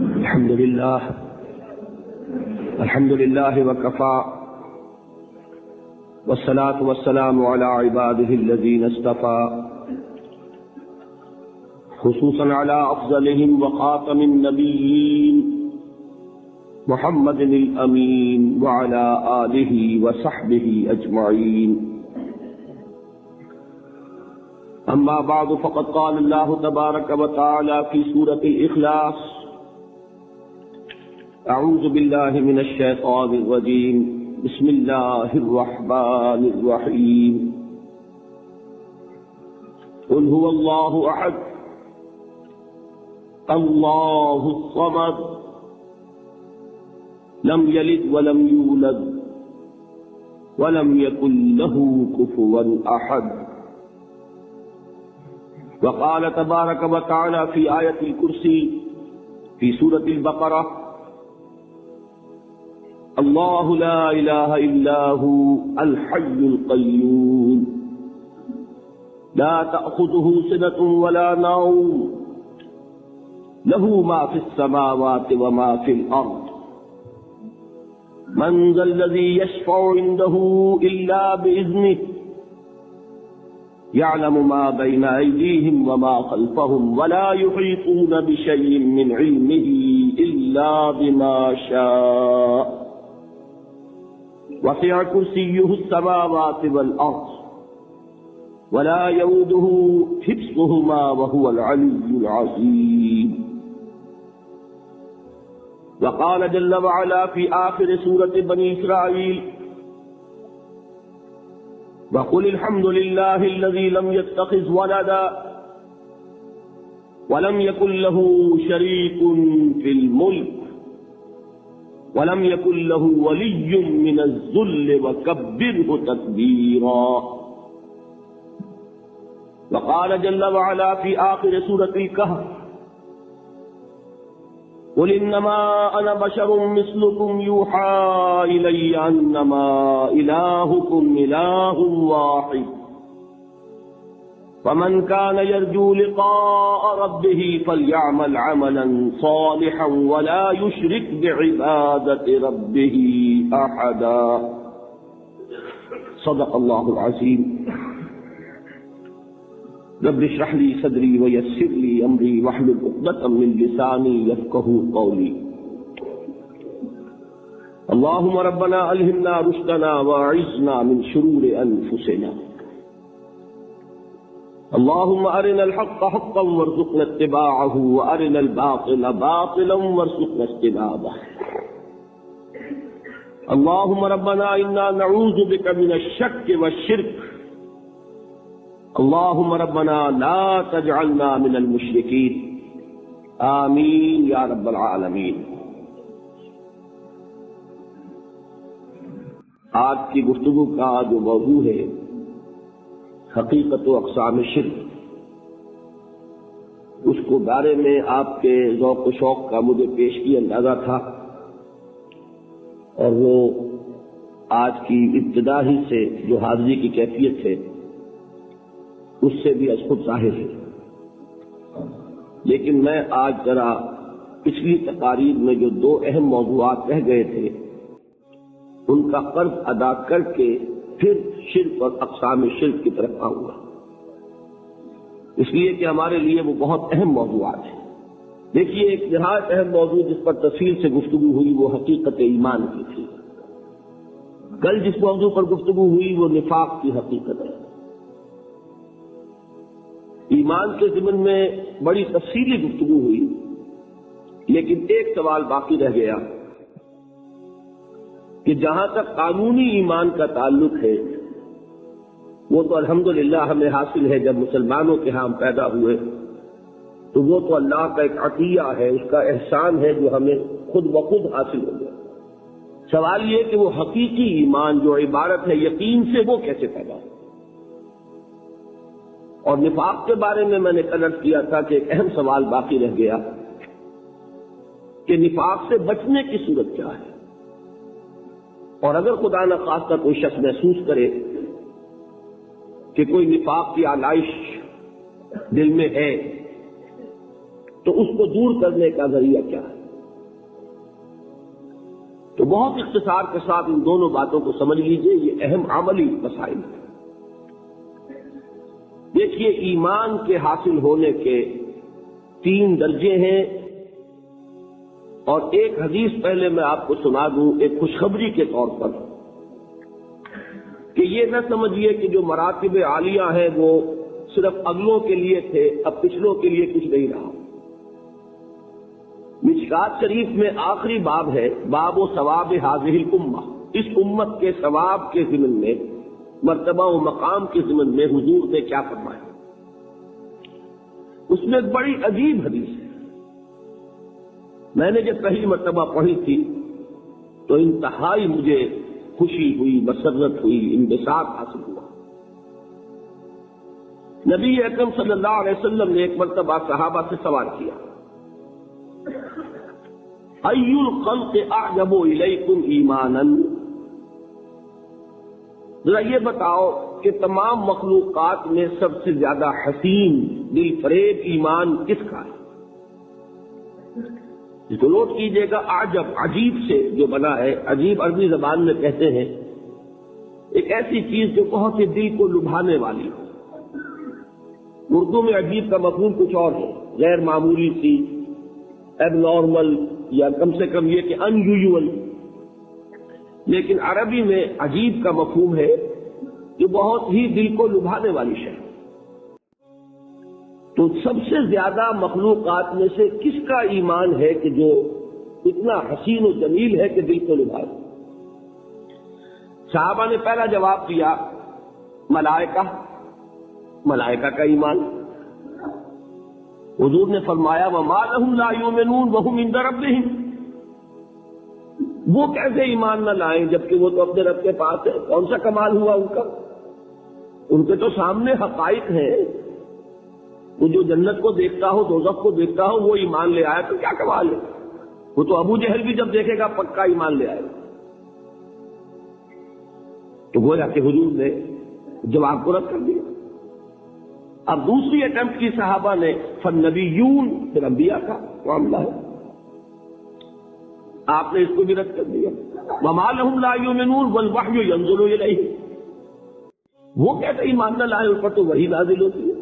الحمد لله وكفى والصلاة والسلام على عباده الذين اصطفى خصوصا على أفضلهم وخاتم النبيين محمد الأمين وعلى آله وصحبه أجمعين. أما بعد فقد قال الله تبارك وتعالى في سورة الإخلاص: أعوذ بالله من الشيطان الرجيم، بسم الله الرحمن الرحيم. قل هو الله أحد الله الصمد لم يلد ولم يولد ولم يكن له كفوا أحد. وقال تبارك وتعالى في آية الكرسي في سورة البقرة: الله لا إله إلا هو الحي القيوم لا تأخذه سنة ولا نوم له ما في السماوات وما في الأرض من ذا الذي يشفع عنده إلا بإذنه يعلم ما بين أيديهم وما خلفهم ولا يحيطون بشيء من علمه إلا بما شاء وسع كرسيه السماوات والأرض ولا يؤوده حفظهما وهو العلي العظيم. وقال جل وعلا في آخر سورة بني إسرائيل: وقل الحمد لله الذي لم يتخذ ولدا ولم يكن له شريك في الملك ولم يكن له ولي من الذل وكبره تكبيرا. وقال جل وعلا في آخر سورة الكهف: قل إنما أنا بشر مثلكم يوحى إلي أنما إلهكم إله واحد فمن كان يرجو لقاء ربه فليعمل عملا صالحا ولا يشرك بعبادة ربه أحدا. صدق الله العظيم. رب اشرح لي صدري ويسر لي امري واحلل عقدة من لساني يفقهوا قولي. اللهم ربنا الهمنا رشدنا واعذنا من شرور انفسنا. اللهم ارنا الحق حقا وارزقنا اتباعه وارنا الباطل باطلا وارزقنا اجتنابه. اللهم ربنا انا نعوذ بك من الشك والشرك. اللهم ربنا لا تجعلنا من المشركين. آمین یا رب العالمین. آج کی گفتگو کا جو موضوع ہے حقیقت و اقسام شرک، اس کو بارے میں آپ کے ذوق و شوق کا مجھے پیش کی اندازہ تھا، اور وہ آج کی ابتدا ہی سے جو حاضری کی کیفیت ہے اس سے بھی از خود ظاہر ہے. لیکن میں آج ذرا پچھلی تقاریر میں جو دو اہم موضوعات رہ گئے تھے ان کا قرض ادا کر کے پھر شرک اور اقسام شرک کی طرف آؤں گا، اس لیے کہ ہمارے لیے وہ بہت اہم موضوعات ہیں. دیکھیے، ایک نہایت اہم موضوع جس پر تفصیل سے گفتگو ہوئی وہ حقیقت ایمان کی تھی. کل جس موضوع پر گفتگو ہوئی وہ نفاق کی حقیقت ہے. ایمان کے ضمن میں بڑی تفصیلی گفتگو ہوئی، لیکن ایک سوال باقی رہ گیا کہ جہاں تک قانونی ایمان کا تعلق ہے وہ تو الحمدللہ ہمیں حاصل ہے. جب مسلمانوں کے ہاں ہم پیدا ہوئے تو وہ تو اللہ کا ایک عطیہ ہے، اس کا احسان ہے جو ہمیں خود بخود حاصل ہو گیا. سوال یہ کہ وہ حقیقی ایمان جو عبارت ہے یقین سے، وہ کیسے پیدا ہو؟ اور نفاق کے بارے میں نے کل عرض کیا تھا کہ ایک اہم سوال باقی رہ گیا کہ نفاق سے بچنے کی صورت کیا ہے. اور اگر خدا نخواستہ کوئی شخص محسوس کرے کہ کوئی نفاق کی آلائش دل میں ہے تو اس کو دور کرنے کا ذریعہ کیا ہے؟ تو بہت اختصار کے ساتھ ان دونوں باتوں کو سمجھ لیجئے، یہ اہم عملی مسائل ہیں۔ دیکھیے، ایمان کے حاصل ہونے کے 3 درجے ہیں، اور ایک حدیث پہلے میں آپ کو سنا دوں ایک خوشخبری کے طور پر، کہ یہ نہ سمجھیے کہ جو مراتب عالیہ ہیں وہ صرف اگلوں کے لیے تھے، اب پچھلوں کے لیے کچھ نہیں رہا۔ مشکات شریف میں آخری باب ہے، باب و ثواب ہذہ الامہ، اس امت کے ثواب کے ضمن میں، مرتبہ و مقام کے ضمن میں حضور نے کیا فرمایا۔ اس میں ایک بڑی عجیب حدیث ہے، میں نے جب پہلی مرتبہ پڑھی تھی تو انتہائی مجھے خوشی ہوئی، مسرت ہوئی، انبساط حاصل ہوا۔ نبی اکرم صلی اللہ علیہ وسلم نے ایک مرتبہ صحابہ سے سوال کیا، ای الخلق اعجب الیکم ایمانا، ذرا یہ بتاؤ کہ تمام مخلوقات میں سب سے زیادہ حسین، دل فریب ایمان کس کا ہے؟ اس کو نوٹ کیجیے گا، عجب عجیب سے جو بنا ہے، عجیب عربی زبان میں کہتے ہیں ایک ایسی چیز جو بہت ہی دل کو لبھانے والی ہو۔ اردو میں عجیب کا مفہوم کچھ اور ہے، غیر معمولی سی، ایب نارمل، یا کم سے کم یہ کہ ان یوزول، لیکن عربی میں عجیب کا مفہوم ہے جو بہت ہی دل کو لبھانے والی شے۔ تو سب سے زیادہ مخلوقات میں سے کس کا ایمان ہے کہ جو اتنا حسین و جمیل ہے کہ دل کو لبھائے؟ صحابہ نے پہلا جواب دیا، ملائکہ، ملائکہ کا ایمان۔ حضور نے فرمایا، وَمَا لَهُمْ لَا يُؤْمِنُونَ وَهُمْ عِندَ رَبِّهِمْ، وہ کیسے ایمان نہ لائیں جبکہ وہ تو اپنے رب کے پاس ہے؟ کون سا کمال ہوا ان کا؟ ان کے تو سامنے حقائق ہیں، وہ جو جنت کو دیکھتا ہو، دوزخ کو دیکھتا ہو، وہ ایمان لے آیا تو کیا کمال ہے؟ وہ تو ابو جہل بھی جب دیکھے گا پکا ایمان لے آئے گا۔ تو گویا کہ حضور نے جواب کو رد کر دیا۔ اب دوسری اٹمپٹ کی صحابہ نے، فالنبیون، پھر انبیاء کا معاملہ ہے، آپ نے اس کو بھی رد کر دیا۔ وَمَا لَهُمْ لَا يُؤْمِنُونَ وَالْوَحْيُ يَنزِلُ إِلَيْهِمْ، وہ کیسے ایمان نہ لائے، ان پر تو وحی نازل ہوتی ہے۔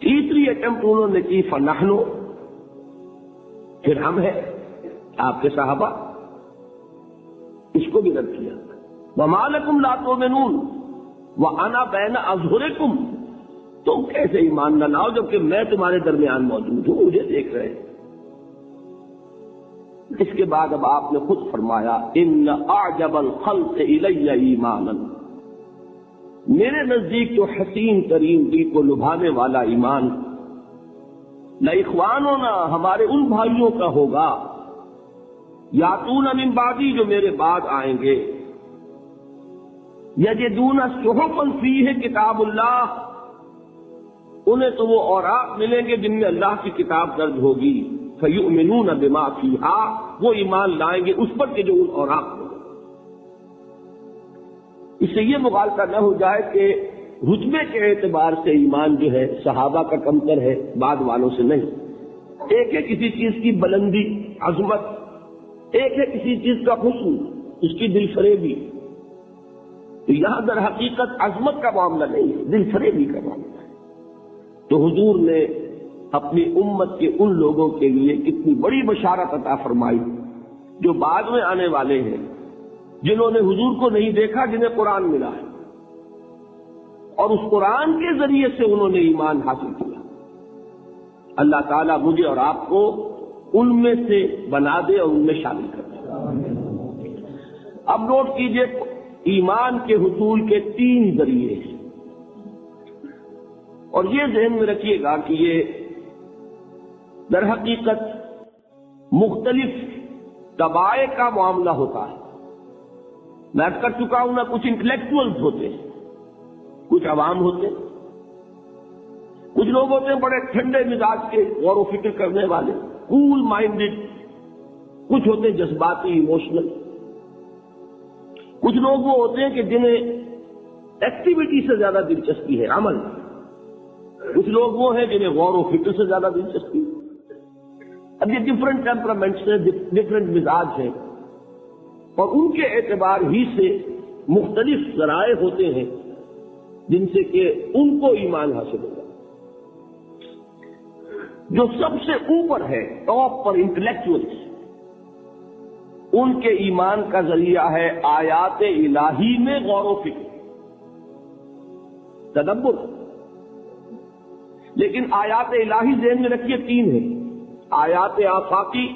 تیسری اٹمپٹ انہوں نے کی، فَنَحْنُ، پھر ہم ہیں، آپ کے صحابہ، اس کو بھی رد کیا۔ وَمَا لَكُمْ لَا تُؤْمِنُونَ وَأَنَا بَيْنَ أَظْهُرِكُمْ، تم کیسے ایمان نہ لاؤ جبکہ میں تمہارے درمیان موجود ہوں، مجھے دیکھ رہے ہیں۔ اس کے بعد اب آپ نے خود فرمایا، ان اعجب الخلق الی ایمانا، میرے نزدیک جو حسین ترین دل کو لبھانے والا ایمان لاخواننا، ہمارے ان بھائیوں کا ہوگا، یاتون من بعدی، جو میرے بعد آئیں گے، یجدون صحفا فیہ کتاب اللہ، انہیں تو وہ اوراق ملیں گے جن میں اللہ کی کتاب درج ہوگی، فیؤمنون بما فیہا، وہ ایمان لائیں گے اس پر کہ جو ان اوراق میں۔ اس سے یہ مغالطہ نہ ہو جائے کہ رتبے کے اعتبار سے ایمان جو ہے صحابہ کا کمتر ہے، بعد والوں سے نہیں۔ ایک ہے کسی چیز کی بلندی، عظمت، ایک ہے کسی چیز کا حسن، اس کی دل فریبی۔ تو یہاں در حقیقت عظمت کا معاملہ نہیں ہے، دل فریبی کا معاملہ ہے۔ تو حضور نے اپنی امت کے ان لوگوں کے لیے کتنی بڑی بشارت عطا فرمائی جو بعد میں آنے والے ہیں، جنہوں نے حضور کو نہیں دیکھا، جنہیں قرآن ملا ہے، اور اس قرآن کے ذریعے سے انہوں نے ایمان حاصل کیا۔ اللہ تعالیٰ مجھے اور آپ کو ان میں سے بنا دے اور ان میں شامل کر دے۔ اب نوٹ کیجئے، ایمان کے حصول کے 3 ذریعے ہیں، اور یہ ذہن میں رکھیے گا کہ یہ در حقیقت مختلف طبائع کا معاملہ ہوتا ہے۔ میں کر چکا ہوں نا، کچھ انٹلیکچوئلز ہوتے ہیں، کچھ عوام ہوتے ہیں، کچھ لوگ ہوتے ہیں بڑے ٹھنڈے مزاج کے، غور و فکر کرنے والے، کول مائنڈڈ، کچھ ہوتے ہیں جذباتی، ایموشنل، کچھ لوگ وہ ہوتے ہیں کہ جنہیں ایکٹیویٹی سے زیادہ دلچسپی ہے، عمل، کچھ لوگ وہ ہیں جنہیں غور و فکر سے زیادہ دلچسپی ہے۔ اب یہ ڈفرنٹ ٹیمپرامنٹس ہیں، ڈفرنٹ مزاج ہیں، اور ان کے اعتبار ہی سے مختلف ذرائع ہوتے ہیں جن سے کہ ان کو ایمان حاصل ہوگا۔ جو سب سے اوپر ہے، ٹاپ پر انٹلیکچوئلس، ان کے ایمان کا ذریعہ ہے آیات الہی میں غور و فکر، تدبر۔ لیکن آیات الہی ذہن میں رکھیے تین ہیں، آیات آفاقی،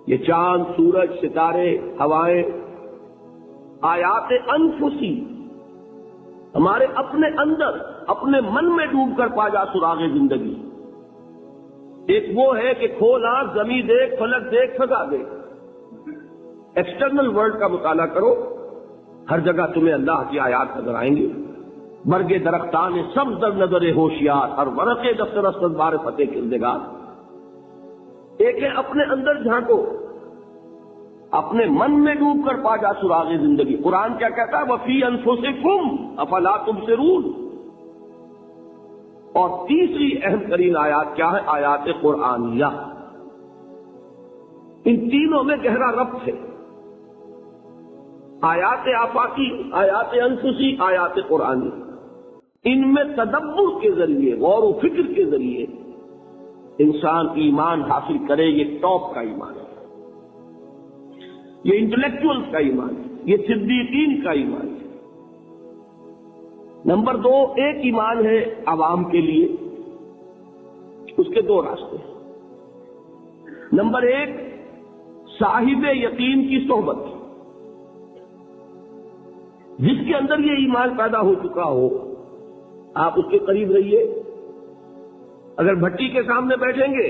یہ چاند، سورج، ستارے، ہوائیں، آیات انفسی، ہمارے اپنے اندر، اپنے من میں ڈوب کر پا جا سراغ زندگی۔ ایک وہ ہے کہ کھول آنکھ، زمین دیکھ، فلک دیکھ، فضا دیکھ، ایکسٹرنل ورلڈ کا مطالعہ کرو، ہر جگہ تمہیں اللہ کی آیات نظر آئیں گے۔ برگے درختان سب در نظر ہوشیار، ہر ورقے دفتر اسد بار فتح کردگار۔ ایک ہے اپنے اندر جھانکو، اپنے من میں ڈوب کر پا جا سراغ زندگی۔ قرآن کیا کہتا ہے؟ وفی انفسکم افلا تبصرون۔ اور تیسری اہم ترین آیات کیا ہے؟ آیات قرآنیہ۔ ان تینوں میں گہرا ربط ہے، آیات آفاقی، آیات انفسی، آیات قرآنی۔ ان میں تدبر کے ذریعے، غور و فکر کے ذریعے انسان ایمان حاصل کرے۔ یہ ٹاپ کا ایمان ہے، یہ انٹلیکچوئل کا ایمان ہے، یہ صدیقین کا ایمان ہے۔ نمبر دو، ایک ایمان ہے عوام کے لیے، اس کے دو راستے ہیں۔ نمبر ایک، صاحب یقین کی صحبت، جس کے اندر یہ ایمان پیدا ہو چکا ہو، آپ اس کے قریب رہیے۔ اگر بھٹی کے سامنے بیٹھیں گے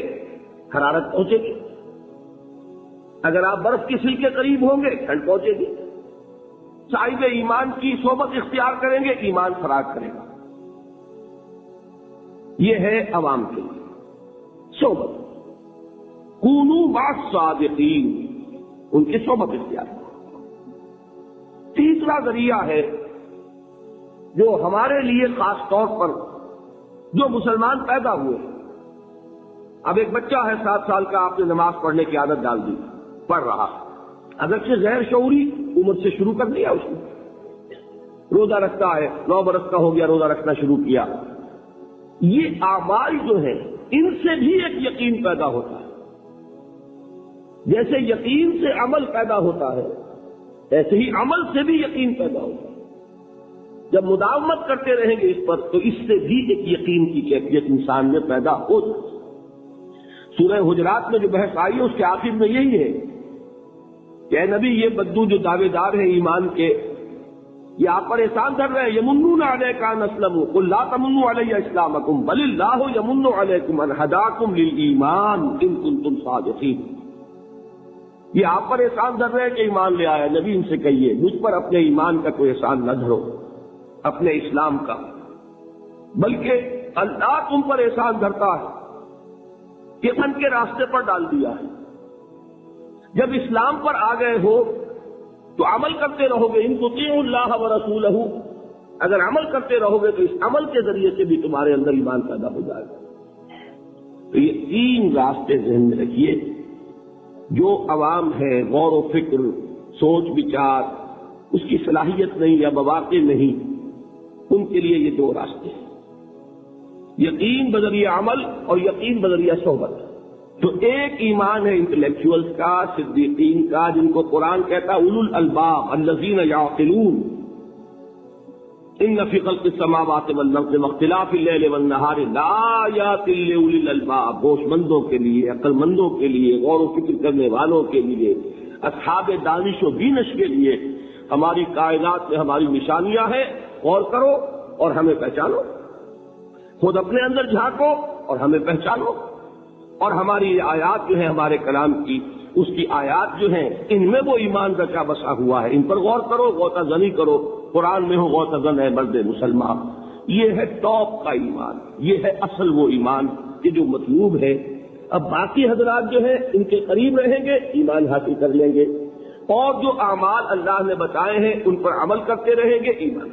حرارت پہنچے گی، اگر آپ برف کی سیل کے قریب ہوں گے ٹھنڈ پہنچے گی۔ صاحب ایمان کی صحبت اختیار کریں گے، ایمان فراغ کرے گا۔ یہ ہے عوام کے لیے صحبت، کونوا مع الصادقین، ان کی صحبت اختیار۔ تیسرا ذریعہ ہے جو ہمارے لیے خاص طور پر جو مسلمان پیدا ہوئے، اب ایک بچہ ہے 7 سال کا، آپ نے نماز پڑھنے کی عادت ڈال دی، پڑھ رہا، اگرچہ غیر شعوری عمر سے شروع کر دیا اس نے، روزہ رکھتا ہے، 9 برس کا ہو گیا، روزہ رکھنا شروع کیا۔ یہ اعمال جو ہیں ان سے بھی ایک یقین پیدا ہوتا ہے، جیسے یقین سے عمل پیدا ہوتا ہے ایسے ہی عمل سے بھی یقین پیدا ہوتا ہے۔ جب مداومت کرتے رہیں گے اس پر تو اس سے بھی ایک یقین کی کیفیت انسان میں پیدا ہو جائے۔ سورہ حجرات میں جو بحث آئی ہے اس کے آخر میں یہی ہے کہ اے نبی، یہ بدو جو دعوے دار ہیں ایمان کے، یہ آپ پر احسان کر رہے ہیں، یمنون علیک ان اسلموا قل لا تمنوا علی اسلامکم بل اللہ یمن علیکم ان ہداکم للایمان ان کنتم صادقین۔ یہ آپ پر احسان کر رہے ہیں کہ ایمان لے آیا، نبی ان سے کہیے مجھ پر اپنے ایمان کا کوئی احسان نہ دھرو، اپنے اسلام کا، بلکہ اللہ تم پر احسان دھرتا ہے کہ من کے راستے پر ڈال دیا ہے۔ جب اسلام پر آ گئے ہو تو عمل کرتے رہو گے، ان تطیعوا اللہ ورسولہ، اگر عمل کرتے رہو گے تو اس عمل کے ذریعے سے بھی تمہارے اندر ایمان پیدا ہو جائے گا۔ تو یہ 3 راستے ذہن میں رکھیے، جو عوام ہے، غور و فکر، سوچ بچار، اس کی صلاحیت نہیں یا مواقع نہیں، ان کے لیے یہ 2 راستے ہیں، یقین بذریعہ عمل اور یقین بذریعہ صحبت۔ تو ایک ایمان ہے انٹلیکچوئلز کا، صدیقین کا، جن کو قرآن کہتا ہے اولو الالباب الذین یعقلون، ان فی خلق السماوات والارض واختلاف اللیل والنہار لآیات لأولی الالباب، ہوش مندوں کے لیے، عقل مندوں کے لیے، غور و فکر کرنے والوں کے لیے، اصحاب دانش و بینش کے لیے ہماری کائنات میں ہماری نشانیاں ہیں، غور کرو اور ہمیں پہچانو، خود اپنے اندر جھانکو اور ہمیں پہچانو، اور ہماری آیات جو ہیں ہمارے کلام کی، اس کی آیات جو ہیں ان میں وہ ایمان رچا بسا ہوا ہے، ان پر غور کرو، غوطہ زنی کرو، قرآن میں ہو غوطہ زن ہے مرد مسلمان۔ یہ ہے ٹاپ کا ایمان، یہ ہے اصل وہ ایمان کہ جو مطلوب ہے۔ اب باقی حضرات جو ہیں ان کے قریب رہیں گے، ایمان حاصل کر لیں گے، اور جو اعمال اللہ نے بتائے ہیں ان پر عمل کرتے رہیں گے، ایمان